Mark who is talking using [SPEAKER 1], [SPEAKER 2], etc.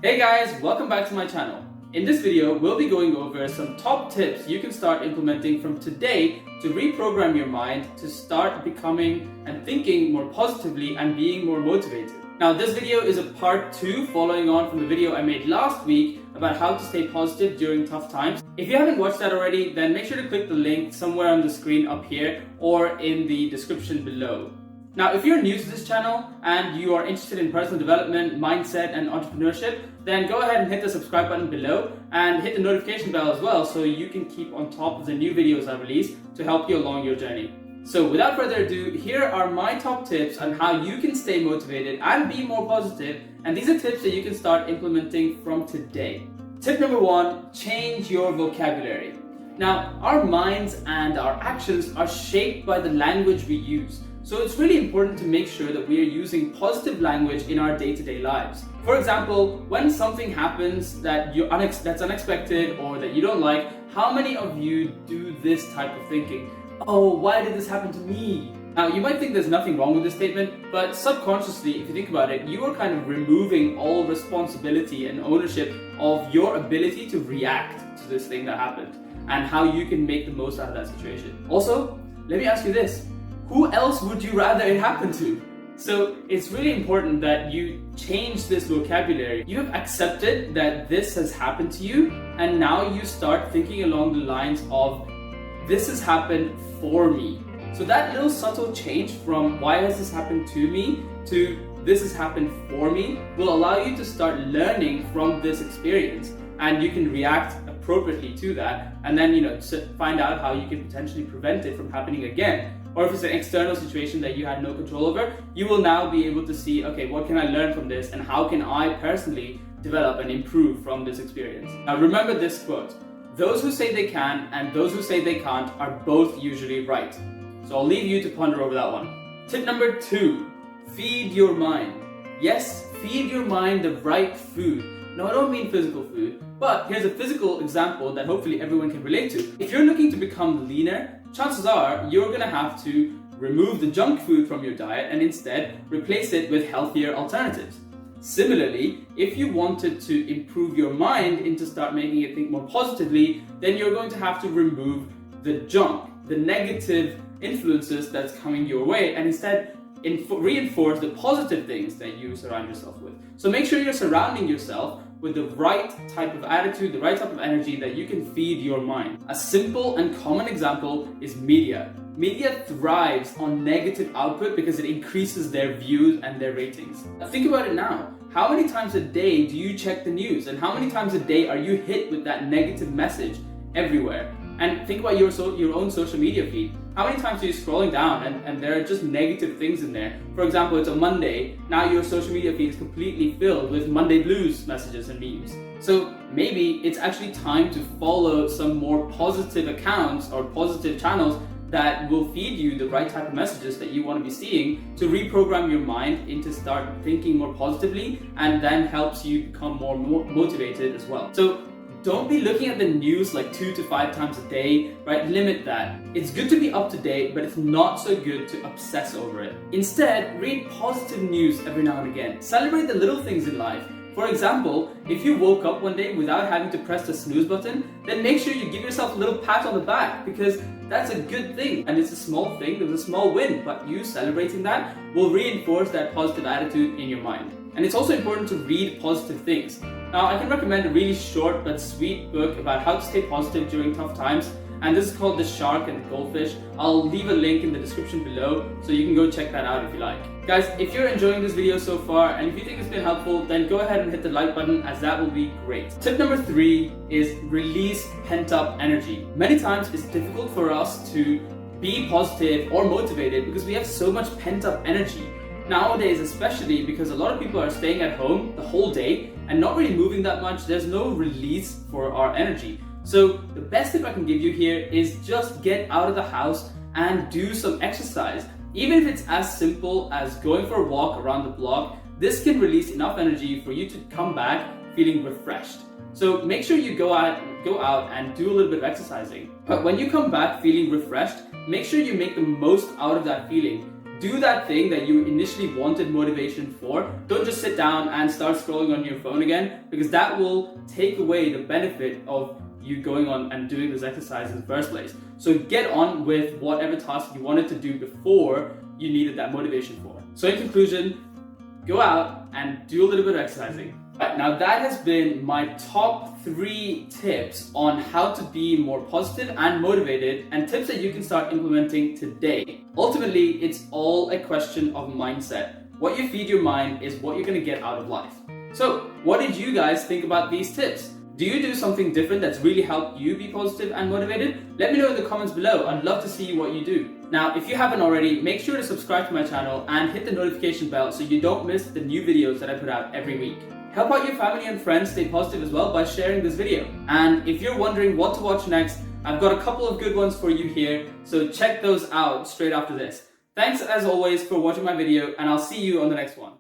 [SPEAKER 1] Hey guys, welcome back to my channel. In this video, we'll be going over some top tips you can start implementing from today to reprogram your mind to start becoming and thinking more positively and being more motivated. Now, this video is a part 2 following on from the video I made last week about how to stay positive during tough times. If you haven't watched that already, then make sure to click the link somewhere on the screen up here or in the description below. Now, if you're new to this channel and you are interested in personal development, mindset, and entrepreneurship, then go ahead and hit the subscribe button below and hit the notification bell as well so you can keep on top of the new videos I release to help you along your journey. So without further ado, here are my top tips on how you can stay motivated and be more positive, and these are tips that you can start implementing from today. Tip number 1, change your vocabulary. Now, our minds and our actions are shaped by the language we use. So it's really important to make sure that we are using positive language in our day-to-day lives. For example, when something happens that's unexpected or that you don't like, how many of you do this type of thinking? Oh, why did this happen to me? Now, you might think there's nothing wrong with this statement, but subconsciously, if you think about it, you are kind of removing all responsibility and ownership of your ability to react to this thing that happened and how you can make the most out of that situation. Also, let me ask you this. Who else would you rather it happen to? So it's really important that you change this vocabulary. You have accepted that this has happened to you, and now you start thinking along the lines of, this has happened for me. So that little subtle change from why has this happened to me to this has happened for me will allow you to start learning from this experience, and you can react appropriately to that, and then find out how you can potentially prevent it from happening again. Or if it's an external situation that you had no control over, you will now be able to see, okay, what can I learn from this and how can I personally develop and improve from this experience? Now remember this quote, those who say they can and those who say they can't are both usually right. So I'll leave you to ponder over that one. Tip number 2, feed your mind. Yes, feed your mind the right food. No, I don't mean physical food, but here's a physical example that hopefully everyone can relate to. If you're looking to become leaner, chances are you're going to have to remove the junk food from your diet and instead replace it with healthier alternatives. Similarly, if you wanted to improve your mind and to start making it think more positively, then you're going to have to remove the junk, the negative influences that's coming your way, and instead reinforce the positive things that you surround yourself with. So make sure you're surrounding yourself with the right type of attitude, the right type of energy that you can feed your mind. A simple and common example is media. Media thrives on negative output because it increases their views and their ratings. Now think about it now. How many times a day do you check the news? And how many times a day are you hit with that negative message everywhere? And think about your own social media feed. How many times are you scrolling down and there are just negative things in there? For example, it's a Monday, now your social media feed is completely filled with Monday blues messages and memes. So maybe it's actually time to follow some more positive accounts or positive channels that will feed you the right type of messages that you want to be seeing to reprogram your mind into start thinking more positively, and then helps you become more motivated as well. So don't be looking at the news like 2 to 5 times a day, right? Limit that. It's good to be up to date, but it's not so good to obsess over it. Instead, read positive news every now and again. Celebrate the little things in life. For example, if you woke up one day without having to press the snooze button, then make sure you give yourself a little pat on the back, because that's a good thing. And it's a small thing, there's a small win, but you celebrating that will reinforce that positive attitude in your mind. And it's also important to read positive things. Now, I can recommend a really short but sweet book about how to stay positive during tough times, and this is called The Shark and the Goldfish. I'll leave a link in the description below so you can go check that out if you like. Guys, if you're enjoying this video so far and if you think it's been helpful, then go ahead and hit the like button, as that will be great. Tip number 3 is release pent-up energy. Many times it's difficult for us to be positive or motivated because we have so much pent-up energy. Nowadays, especially because a lot of people are staying at home the whole day and not really moving that much, there's no release for our energy. So the best tip I can give you here is just get out of the house and do some exercise. Even if it's as simple as going for a walk around the block, this can release enough energy for you to come back feeling refreshed. So make sure you go out and do a little bit of exercising. But when you come back feeling refreshed, make sure you make the most out of that feeling. do that thing that you initially wanted motivation for. Don't just sit down and start scrolling on your phone again, because that will take away the benefit of you going on and doing this exercise in the first place. So get on with whatever task you wanted to do before you needed that motivation for. So in conclusion, go out and do a little bit of exercising. Right, now that has been my top 3 tips on how to be more positive and motivated, and tips that you can start implementing today. Ultimately, it's all a question of mindset. What you feed your mind is what you're going to get out of life. So what did you guys think about these tips? Do you do something different that's really helped you be positive and motivated? Let me know in the comments below. I'd love to see what you do. Now, if you haven't already, make sure to subscribe to my channel and hit the notification bell so you don't miss the new videos that I put out every week. Help out your family and friends stay positive as well by sharing this video. And if you're wondering what to watch next, I've got a couple of good ones for you here, so check those out straight after this. Thanks as always for watching my video, and I'll see you on the next one.